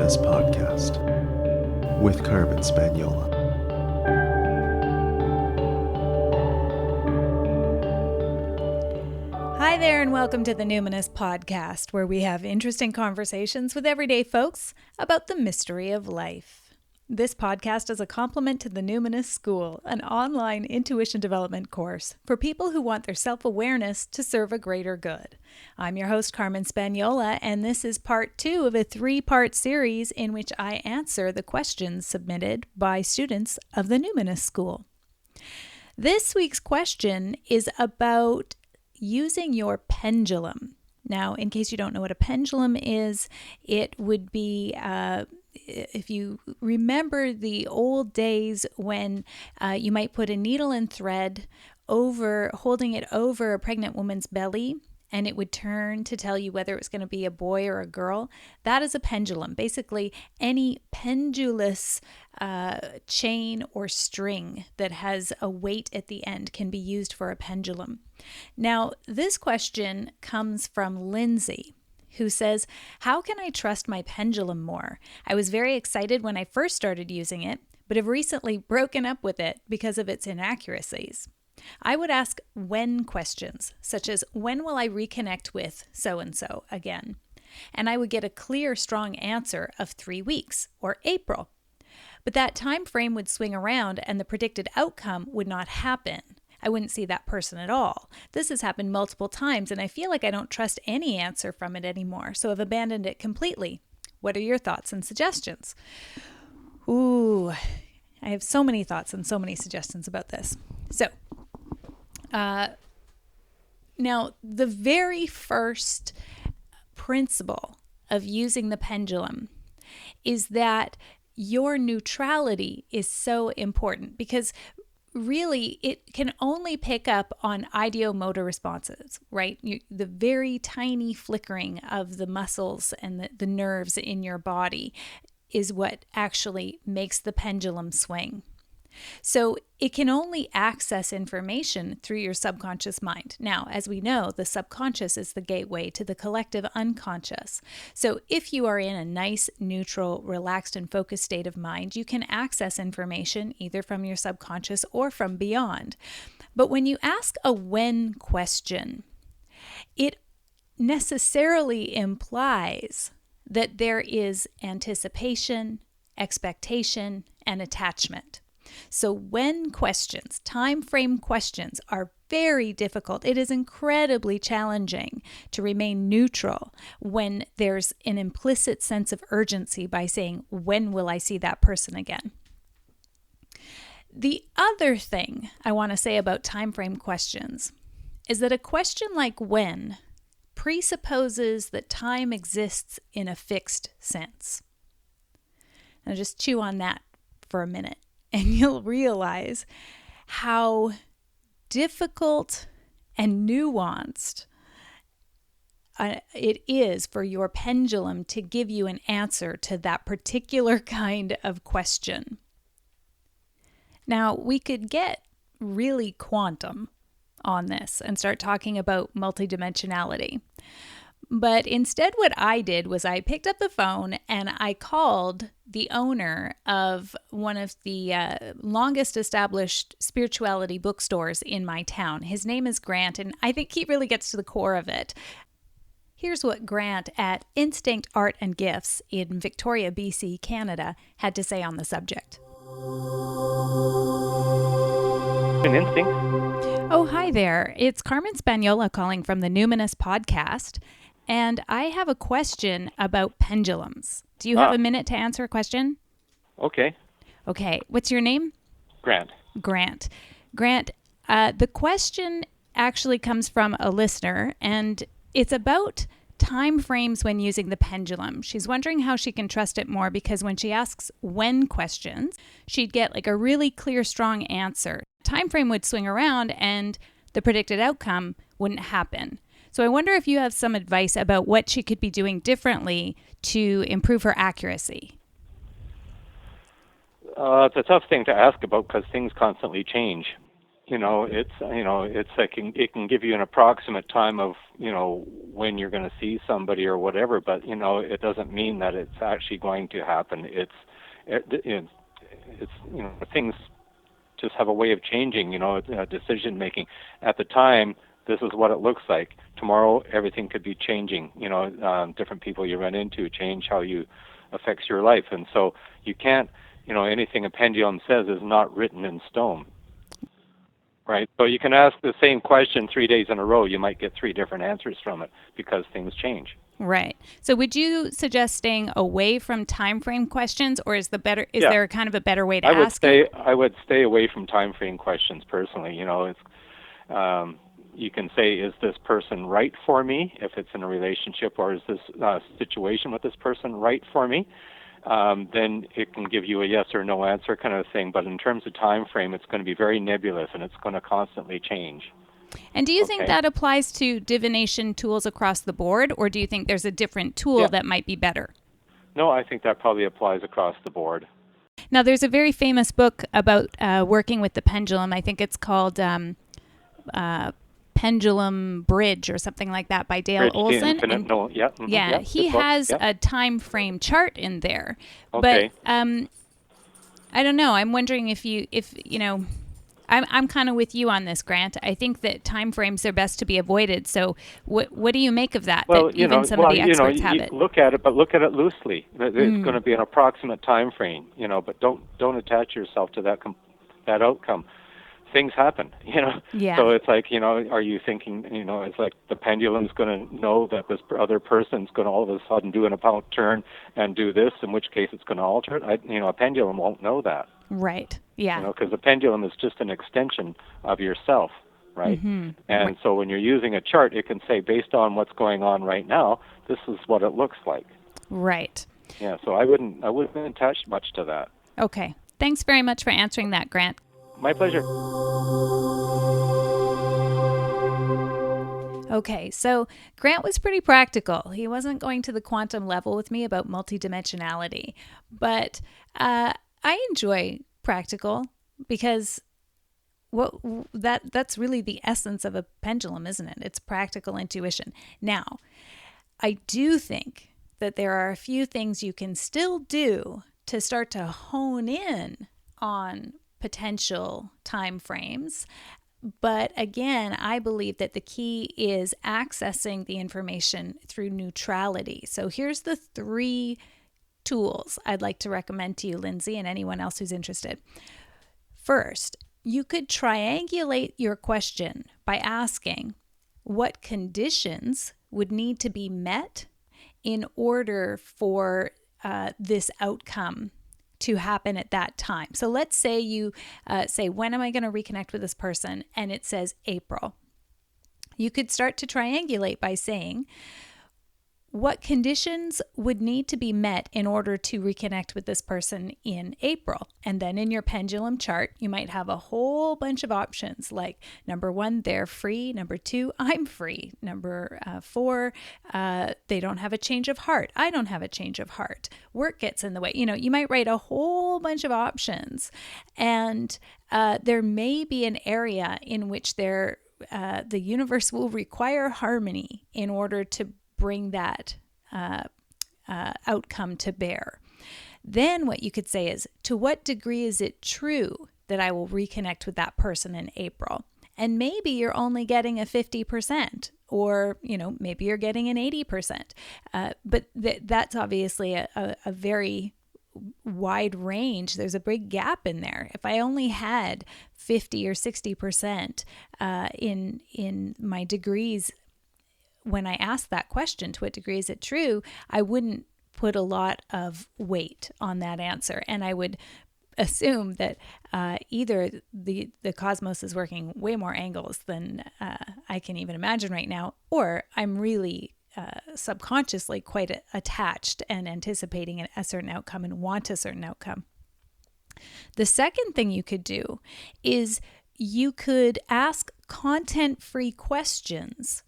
Numinous Podcast with Carmen Spagnola. Hi there, and welcome to the Numinous Podcast, where we have interesting conversations with everyday folks about the mystery of life. This podcast is a complement to the Numinous School, an online intuition development course for people who want their self-awareness to serve a greater good. I'm your host, Carmen Spagnola, and this is part 2 of a 3-part series in which I answer the questions submitted by students of the Numinous School. This week's question is about using your pendulum. Now, in case you don't know what a pendulum is, it would be, if you remember the old days when you might put a needle and thread holding it over a pregnant woman's belly, and it would turn to tell you whether it was going to be a boy or a girl. That is a pendulum. Basically, any pendulous chain or string that has a weight at the end can be used for a pendulum. Now, this question comes from Lindsay, who says, "How can I trust my pendulum more? I was very excited when I first started using it, but have recently broken up with it because of its inaccuracies. I would ask when questions, such as, when will I reconnect with so-and-so again? And I would get a clear, strong answer of 3 weeks or April. But that time frame would swing around and the predicted outcome would not happen. I wouldn't see that person at all. This has happened multiple times and I feel like I don't trust any answer from it anymore, so I've abandoned it completely. What are your thoughts and suggestions?" Ooh, I have so many thoughts and so many suggestions about this. So, now, the very first principle of using the pendulum is that your neutrality is so important, because really it can only pick up on ideomotor responses, right? The very tiny flickering of the muscles and the nerves in your body is what actually makes the pendulum swing. So it can only access information through your subconscious mind. Now, as we know, the subconscious is the gateway to the collective unconscious. So if you are in a nice, neutral, relaxed, and focused state of mind, you can access information either from your subconscious or from beyond. But when you ask a when question, it necessarily implies that there is anticipation, expectation, and attachment. So when questions, time frame questions, are very difficult. It is incredibly challenging to remain neutral when there's an implicit sense of urgency by saying, when will I see that person again? The other thing I want to say about time frame questions is that a question like when presupposes that time exists in a fixed sense. Now just chew on that for a minute, and you'll realize how difficult and nuanced it is for your pendulum to give you an answer to that particular kind of question. Now, we could get really quantum on this and start talking about multidimensionality. But instead, what I did was I picked up the phone and I called the owner of one of the longest established spirituality bookstores in my town. His name is Grant, and I think he really gets to the core of it. Here's what Grant at Instinct Art and Gifts in Victoria, BC, Canada, had to say on the subject. An instinct. Oh, hi there. It's Carmen Spagnola calling from the Numinous Podcast. And I have a question about pendulums. Do you have a minute to answer a question? Okay. Okay. What's your name? Grant. Grant. Grant, the question actually comes from a listener, and it's about time frames when using the pendulum. She's wondering how she can trust it more, because when she asks when questions, she'd get like a really clear, strong answer. Time frame would swing around and the predicted outcome wouldn't happen. So I wonder if you have some advice about what she could be doing differently to improve her accuracy. It's a tough thing to ask about because things constantly change. it's like it can give you an approximate time of when you're going to see somebody or whatever, but it doesn't mean that it's actually going to happen. It's things just have a way of changing. Decision making at the time. This is what it looks like. Tomorrow, everything could be changing. Different people you run into change how you affects your life, and so you can't. Anything a pendulum says is not written in stone. Right. So you can ask the same question 3 days in a row. You might get 3 different answers from it because things change. Right. So would you suggest staying away from time frame questions, or is there kind of a better way to ask it? I would stay away from time frame questions personally. You can say, is this person right for me if it's in a relationship, or is this situation with this person right for me? Then it can give you a yes or no answer kind of thing. But in terms of time frame, it's going to be very nebulous, and it's going to constantly change. And do you think that applies to divination tools across the board, or do you think there's a different tool that might be better? No, I think that probably applies across the board. Now, there's a very famous book about working with the pendulum. I think it's called Pendulum Bridge or something like that by Dale Olson. He has a time frame chart in there. Okay. But I don't know. I'm wondering I'm kind of with you on this, Grant. I think that time frames are best to be avoided. So what do you make of that? Well, that even some of the experts have it. Look at it, but look at it loosely. It's going to be an approximate time frame, but don't attach yourself to that outcome. Things happen, Yeah. So it's like, are you thinking, it's like the pendulum's going to know that this other person's going to all of a sudden do an about turn and do this, in which case it's going to alter it. A pendulum won't know that. Right. Yeah. Because the pendulum is just an extension of yourself, right? Mm-hmm. And so when you're using a chart, it can say, based on what's going on right now, this is what it looks like. Right. Yeah. So I wouldn't attach much to that. Okay. Thanks very much for answering that, Grant. My pleasure. Okay, so Grant was pretty practical. He wasn't going to the quantum level with me about multidimensionality, but I enjoy practical because that's really the essence of a pendulum, isn't it? It's practical intuition. Now, I do think that there are a few things you can still do to start to hone in on potential time frames. But again, I believe that the key is accessing the information through neutrality. So here's the 3 tools I'd like to recommend to you, Lindsay, and anyone else who's interested. First, you could triangulate your question by asking what conditions would need to be met in order for this outcome to happen at that time. So let's say you say, when am I going to reconnect with this person? And it says April. You could start to triangulate by saying, what conditions would need to be met in order to reconnect with this person in April? And then in your pendulum chart, you might have a whole bunch of options like number 1, they're free. Number 2, I'm free. Number 4, they don't have a change of heart. I don't have a change of heart. Work gets in the way. You might write a whole bunch of options, and there may be an area in which the universe will require harmony in order to bring that outcome to bear. Then what you could say is, to what degree is it true that I will reconnect with that person in April? And maybe you're only getting a 50%, or maybe you're getting an 80%. But that's obviously a very wide range. There's a big gap in there. If I only had 50 or 60% in my degrees when I asked that question, to what degree is it true, I wouldn't put a lot of weight on that answer. And I would assume that either the cosmos is working way more angles than I can even imagine right now, or I'm really subconsciously quite attached and anticipating a certain outcome and want a certain outcome. The second thing you could do is you could ask content-free questions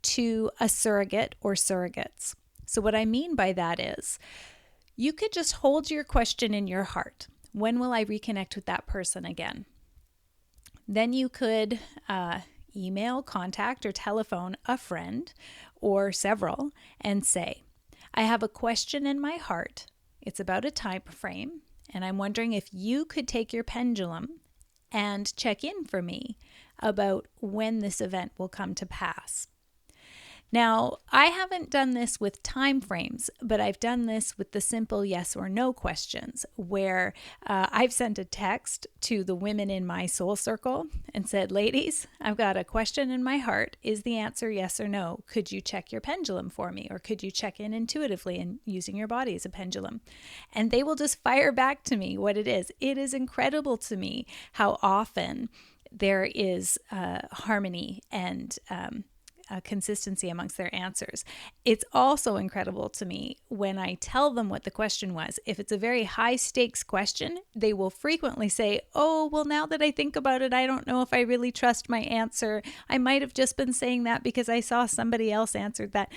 to a surrogate or surrogates. So what I mean by that is, you could just hold your question in your heart. When will I reconnect with that person again? Then you could email, contact, or telephone a friend or several and say, I have a question in my heart. It's about a time frame, and I'm wondering if you could take your pendulum and check in for me about when this event will come to pass. Now, I haven't done this with time frames, but I've done this with the simple yes or no questions, where I've sent a text to the women in my soul circle and said, ladies, I've got a question in my heart. Is the answer yes or no? Could you check your pendulum for me? Or could you check in intuitively and using your body as a pendulum? And they will just fire back to me what it is. It is incredible to me how often there is harmony and consistency amongst their answers. It's also incredible to me when I tell them what the question was. If it's a very high stakes question, they will frequently say, oh, well, now that I think about it, I don't know if I really trust my answer. I might have just been saying that because I saw somebody else answered that.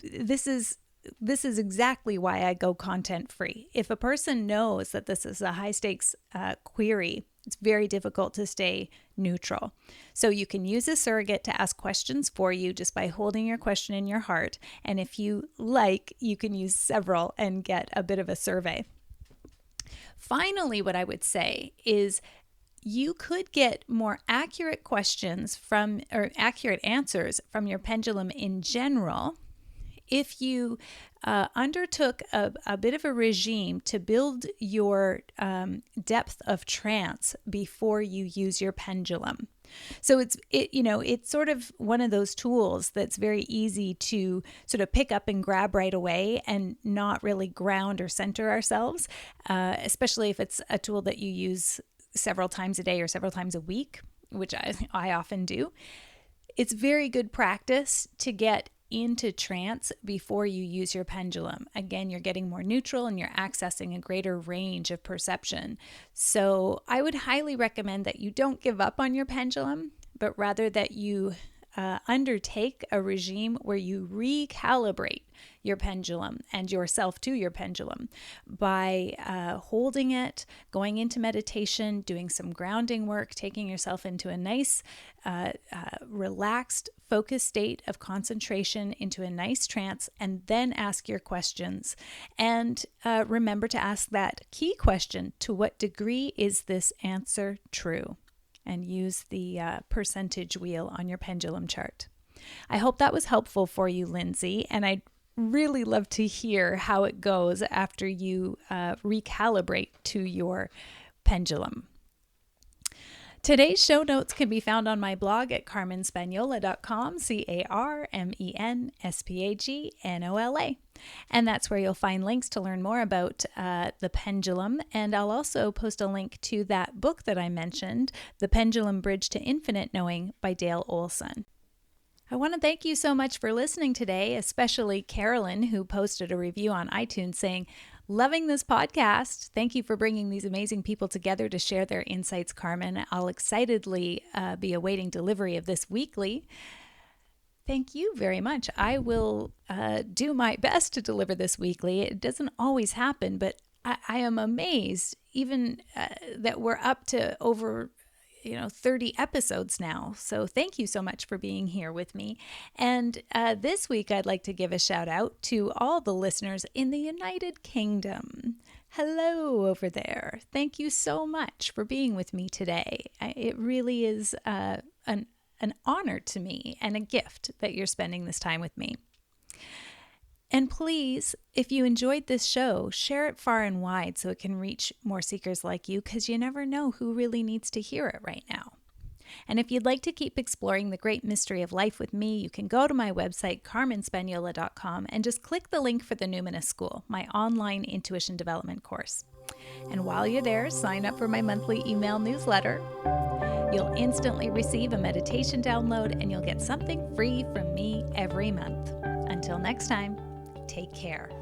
This is exactly why I go content free. If a person knows that this is a high stakes query, it's very difficult to stay neutral. So you can use a surrogate to ask questions for you just by holding your question in your heart. And if you like, you can use several and get a bit of a survey. Finally, what I would say is you could get more accurate questions from, or accurate answers from your pendulum in general if you undertook a bit of a regime to build your depth of trance before you use your pendulum. So it's sort of one of those tools that's very easy to sort of pick up and grab right away and not really ground or center ourselves, especially if it's a tool that you use several times a day or several times a week, which I often do. It's very good practice to get into trance before you use your pendulum. Again, you're getting more neutral and you're accessing a greater range of perception. So I would highly recommend that you don't give up on your pendulum, but rather that you undertake a regime where you recalibrate your pendulum and yourself to your pendulum by holding it, going into meditation, doing some grounding work, taking yourself into a nice, relaxed, focused state of concentration, into a nice trance, and then ask your questions. And remember to ask that key question, to what degree is this answer true? And use the percentage wheel on your pendulum chart. I hope that was helpful for you, Lindsay, and I'd really love to hear how it goes after you recalibrate to your pendulum. Today's show notes can be found on my blog at carmenspagnola.com, CarmenSpagnola. And that's where you'll find links to learn more about the pendulum. And I'll also post a link to that book that I mentioned, The Pendulum Bridge to Infinite Knowing by Dale Olson. I want to thank you so much for listening today, especially Carolyn, who posted a review on iTunes saying, loving this podcast. Thank you for bringing these amazing people together to share their insights, Carmen. I'll excitedly be awaiting delivery of this weekly. Thank you very much. I will do my best to deliver this weekly. It doesn't always happen, but I am amazed even that we're up to over 30 episodes now. So thank you so much for being here with me. And this week, I'd like to give a shout out to all the listeners in the United Kingdom. Hello over there. Thank you so much for being with me today. It really is an honor to me and a gift that you're spending this time with me. And please, if you enjoyed this show, share it far and wide so it can reach more seekers like you, because you never know who really needs to hear it right now. And if you'd like to keep exploring the great mystery of life with me, you can go to my website, carmenspagnola.com, and just click the link for the Numinous School, my online intuition development course. And while you're there, sign up for my monthly email newsletter. You'll instantly receive a meditation download, and you'll get something free from me every month. Until next time, take care.